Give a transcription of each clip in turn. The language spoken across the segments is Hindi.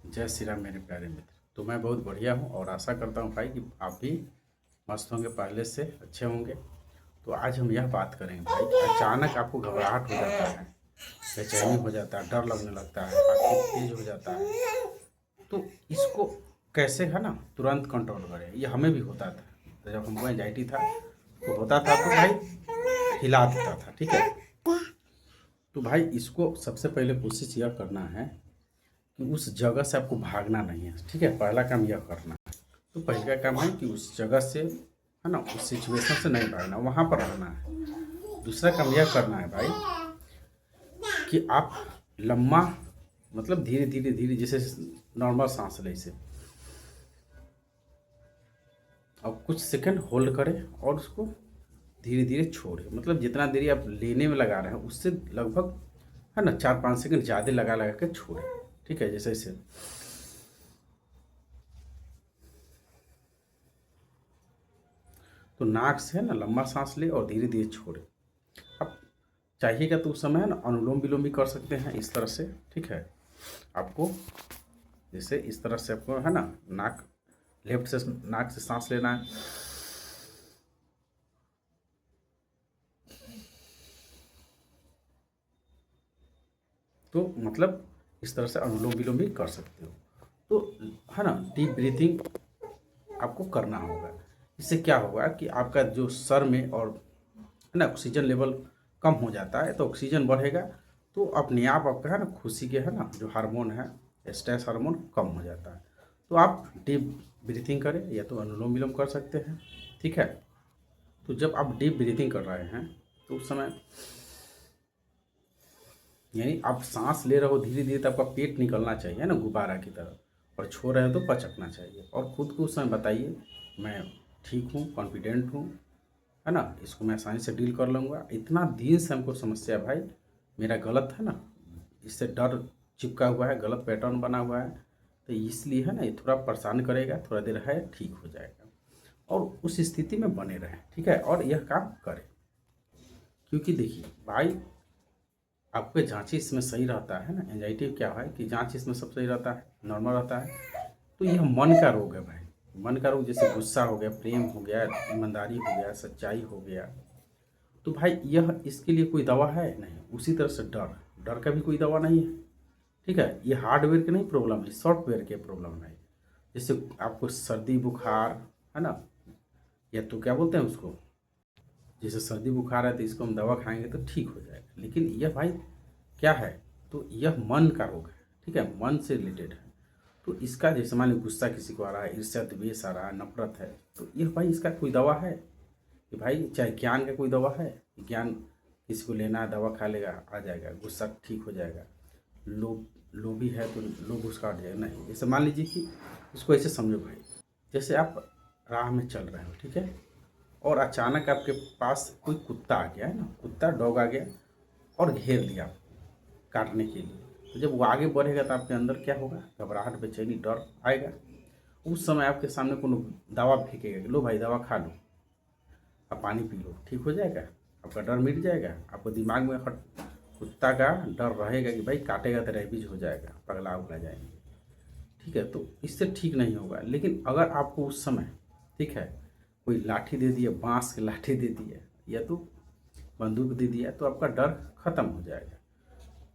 जय श्री राम मेरे प्यारे मित्र। तो मैं बहुत बढ़िया हूँ और आशा करता हूँ भाई कि आप भी मस्त होंगे, पहले से अच्छे होंगे। तो आज हम यह बात करेंगे भाई कि अचानक आपको घबराहट हो जाता है, बेचैनी हो जाता है, डर लगने लगता है, आँखें तेज हो जाता है। तो इसको कैसे है ना तुरंत कंट्रोल करें। ये हमें भी होता था। तो जब हमको एंजाइटी था तो होता था तो भाई हिला देता था, ठीक है। तो भाई इसको सबसे पहले कोशिश यह करना है कि उस जगह से आपको भागना नहीं है, ठीक है। पहला काम यह करना है। तो पहले का काम है कि उस जगह से है ना, उस सिचुएशन से नहीं भागना, वहाँ पर रहना है। दूसरा काम यह करना है भाई कि आप लम्बा मतलब धीरे धीरे धीरे जैसे नॉर्मल सांस ले इसे और कुछ सेकंड होल्ड करें और उसको धीरे धीरे छोड़े। मतलब जितना देरी आप लेने में लगा रहे हैं उससे लगभग है ना 4-5 सेकंड ज़्यादा लगा लगा के छोड़े, ठीक है। जैसे इसे तो नाक से है ना लंबा सांस ले और धीरे धीरे छोड़े। अब चाहिएगा तो उस समय है ना अनुलोम विलोम भी कर सकते हैं इस तरह से, ठीक है। आपको जैसे इस तरह से आपको है ना नाक लेफ्ट से नाक से सांस लेना है, तो मतलब इस तरह से अनुलोम विलोम भी कर सकते हो। तो है ना डीप ब्रीथिंग आपको करना होगा। इससे क्या होगा कि आपका जो सर में और है ना ऑक्सीजन लेवल कम हो जाता है, तो ऑक्सीजन बढ़ेगा तो अपने आप आपका है ना खुशी के है ना जो हार्मोन है, स्ट्रेस हार्मोन कम हो जाता है। तो आप डीप ब्रीथिंग करें या तो अनुलोम विलोम कर सकते हैं, ठीक है। तो जब आप डीप ब्रीथिंग कर रहे हैं तो उस समय यानी आप सांस ले रहे हो धीरे धीरे तो आपका पेट निकलना चाहिए ना गुब्बारा की तरह, और छोड़ रहे हो तो पचकना चाहिए। और खुद को उस समय बताइए मैं ठीक हूँ, कॉन्फिडेंट हूँ, है ना, इसको मैं आसानी से डील कर लूँगा। इतना दिन से हमको समस्या है भाई, मेरा गलत है ना, इससे डर चिपका हुआ है, गलत पैटर्न बना हुआ है। तो इसलिए है ना ये थोड़ा परेशान करेगा, थोड़ा देर है ठीक हो जाएगा। और उस स्थिति में बने रहें, ठीक है, और यह काम करें। क्योंकि देखिए भाई आपके जाँच इसमें सही रहता है ना, एंजाइटी क्या है कि जाँच इसमें सब सही रहता है, नॉर्मल रहता है। तो यह मन का रोग है भाई, मन का रोग जैसे गुस्सा हो गया, प्रेम हो गया, ईमानदारी हो गया, सच्चाई हो गया। तो भाई यह इसके लिए कोई दवा है नहीं। उसी तरह से डर, डर का भी कोई दवा नहीं है, ठीक है। ये हार्डवेयर के नहीं प्रॉब्लम है, सॉफ्टवेयर के प्रॉब्लम है। जैसे आपको सर्दी बुखार है ना, या तो क्या बोलते हैं उसको, जैसे सर्दी बुखार है तो इसको हम दवा खाएंगे तो ठीक हो जाएगा। लेकिन यह भाई क्या है, तो यह मन का रोग है, ठीक है, मन से रिलेटेड है। तो इसका जैसे मान लीजिए गुस्सा किसी को आ रहा है, ईर्ष्या द्वेष आ रहा है, नफरत है, तो यह भाई इसका कोई दवा है कि भाई चाहे ज्ञान का कोई दवा है, ज्ञान किसी को लेना है दवा खा लेगा आ जाएगा, गुस्सा ठीक हो जाएगा। लोभ लोभी है तो लोभ उसका हट जाएगा, नहीं। जैसे मान लीजिए कि इसको ऐसे समझो भाई, जैसे आप राह में चल रहे हो, ठीक है, और अचानक आपके पास कोई कुत्ता आ गया है ना, कुत्ता डॉग आ गया और घेर लिया आपको काटने के लिए। तो जब वो आगे बढ़ेगा तो आपके अंदर क्या होगा, घबराहट, बेचैनी, डर आएगा। उस समय आपके सामने कोनो दवा फेंकेगा कि लो भाई दवा खा लो, आप पानी पी लो, ठीक हो जाएगा, आपका डर मिट जाएगा। आपको दिमाग में हट कुत्ता का डर रहेगा कि भाई काटेगा तो रेबीज हो जाएगा, पगला उगला जाएंगे, ठीक है। तो इससे ठीक नहीं होगा। लेकिन अगर आपको उस समय, ठीक है, कोई लाठी दे दिया, बांस की लाठी दे दिया या तो बंदूक दे दिया, तो आपका डर खत्म हो जाएगा।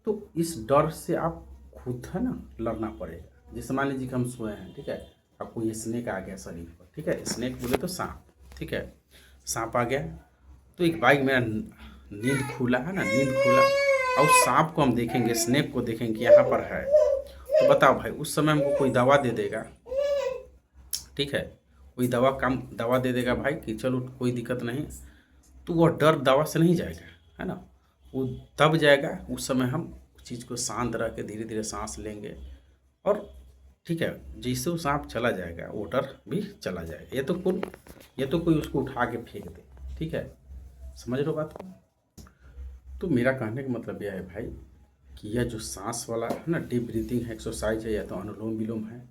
तो इस डर से आप खुद है ना लड़ना पड़ेगा। जैसे मान लीजिए कि हम सोए हैं, ठीक है, आपको ये स्नेक आ गया शरीर पर, ठीक है, स्नेक बोले तो सांप, ठीक है, सांप आ गया। तो एक बाइक मेरा नींद खुला है ना, नींद खुला और उस सांप को हम देखेंगे, स्नेक को देखेंगे कि यहाँ पर है, तो बताओ भाई उस समय हमको कोई दवा दे देगा, ठीक है, कोई दवा दे देगा भाई कि चलो कोई दिक्कत नहीं, तो वह डर दवा से नहीं जाएगा, है ना। वो तब जाएगा उस समय हम उस चीज़ को शांत रह के धीरे धीरे सांस लेंगे और ठीक है, जैसे वो सांप चला जाएगा वो डर भी चला जाएगा। ये तो कोई उसको उठा के फेंक दे, ठीक है, समझ रहे हो बात को। तो मेरा कहने का मतलब यह है भाई कि यह जो सांस वाला है ना डीप ब्रीथिंग है, एक्सरसाइज है या तो अनुलोम विलोम है,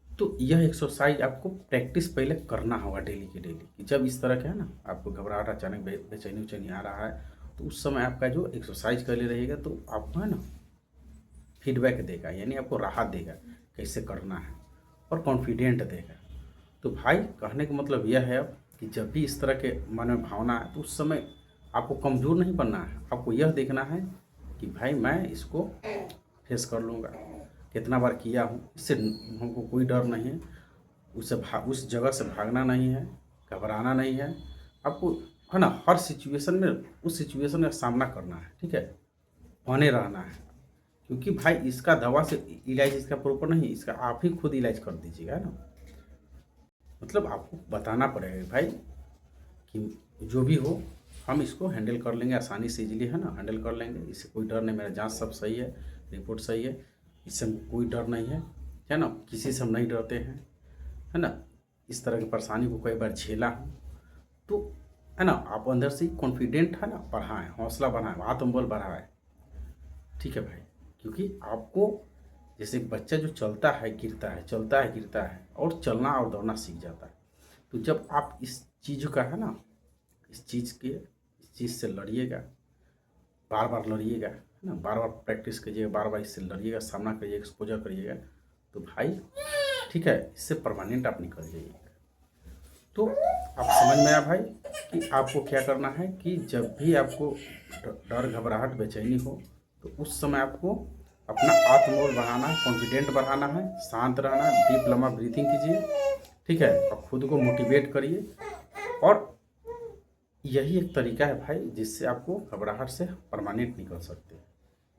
तो यह एक्सरसाइज आपको प्रैक्टिस पहले करना होगा डेली की डेली। कि जब इस तरह का है ना आपको घबराहट, अचानक बेचैनी उचैनी आ रहा है, तो उस समय आपका जो एक्सरसाइज कर ले रहेगा तो आपको है ना फीडबैक देगा, यानी आपको राहत देगा कैसे करना है और कॉन्फिडेंट देगा। तो भाई कहने का मतलब यह है अब कि जब भी इस तरह के मन में भावना है तो उस समय आपको कमज़ोर नहीं बनना है, आपको यह देखना है कि भाई मैं इसको फेस कर लूँगा, कितना बार किया हूँ, इससे हमको कोई डर नहीं है, उस जगह से भागना नहीं है, घबराना नहीं है। आपको है ना हर सिचुएशन में उस सिचुएशन का सामना करना है, ठीक है, बने रहना है। क्योंकि भाई इसका दवा से इलाज इसका प्रॉपर नहीं, इसका आप ही खुद इलाज कर दीजिएगा, है ना। मतलब आपको बताना पड़ेगा भाई कि जो भी हो हम इसको हैंडल कर लेंगे आसानी से, इजीली, है ना, हैंडल कर लेंगे, इससे कोई डर नहीं, मेरा जांच सब सही है, रिपोर्ट सही है, इससे हमको कोई डर नहीं है ना, किसी से हम नहीं डरते हैं, है ना। इस तरह की परेशानी को कई बार झेला हूँ, तो है ना आप अंदर से कॉन्फिडेंट है ना बढ़ाएं, हौसला बढ़ाएं, आत्मबल बढ़ाएं, ठीक है भाई। क्योंकि आपको जैसे एक बच्चा जो चलता है गिरता है, चलता है गिरता है और चलना और दौड़ना सीख जाता है। तो जब आप इस चीज़ का है ना इस चीज़ से लड़िएगा, बार बार लड़िएगा, है ना, बार बार प्रैक्टिस कीजिएगा, बार बार इससे लड़िएगा, सामना करिएगा, एक्सपोजर करिएगा, तो भाई ठीक है, इससे परमानेंट आप निकल जाइएगा। तो आप समझ में आया भाई कि आपको क्या करना है कि जब भी आपको डर, घबराहट, बेचैनी हो तो उस समय आपको अपना आत्मबल बढ़ाना है, कॉन्फिडेंट बढ़ाना है, शांत रहना है, डीप लंबा ब्रीथिंग कीजिए, ठीक है, और खुद को मोटिवेट करिए। और यही एक तरीका है भाई जिससे आपको घबराहट से परमानेंट निकल सकते हैं।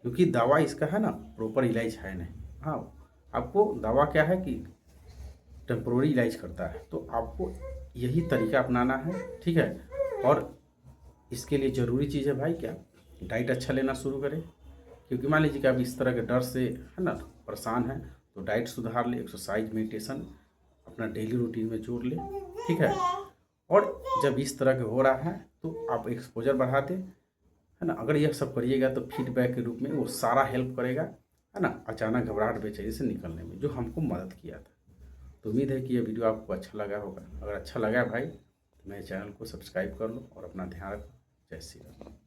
क्योंकि दवा इसका है ना प्रॉपर इलाज है नहीं। हाँ, आपको दवा क्या है कि टेम्पोररी इलाज करता है, तो आपको यही तरीका अपनाना है, ठीक है। और इसके लिए ज़रूरी चीज़ है भाई क्या, डाइट अच्छा लेना शुरू करें। क्योंकि मान लीजिए कि आप इस तरह के डर से है ना परेशान हैं, तो डाइट सुधार ले, एक्सरसाइज, मेडिटेशन अपना डेली रूटीन में जोड़ ले, ठीक है। और जब इस तरह के हो रहा है तो आप एक्सपोजर बढ़ा दें, है ना। अगर यह सब करिएगा तो फीडबैक के रूप में वो सारा हेल्प करेगा, है ना, अचानक घबराहट, बेचैनी से निकलने में, जो हमको मदद किया था। तो उम्मीद है कि यह वीडियो आपको अच्छा लगा होगा। अगर अच्छा लगा भाई तो मेरे चैनल को सब्सक्राइब कर लो और अपना ध्यान रखो। जय श्री राम।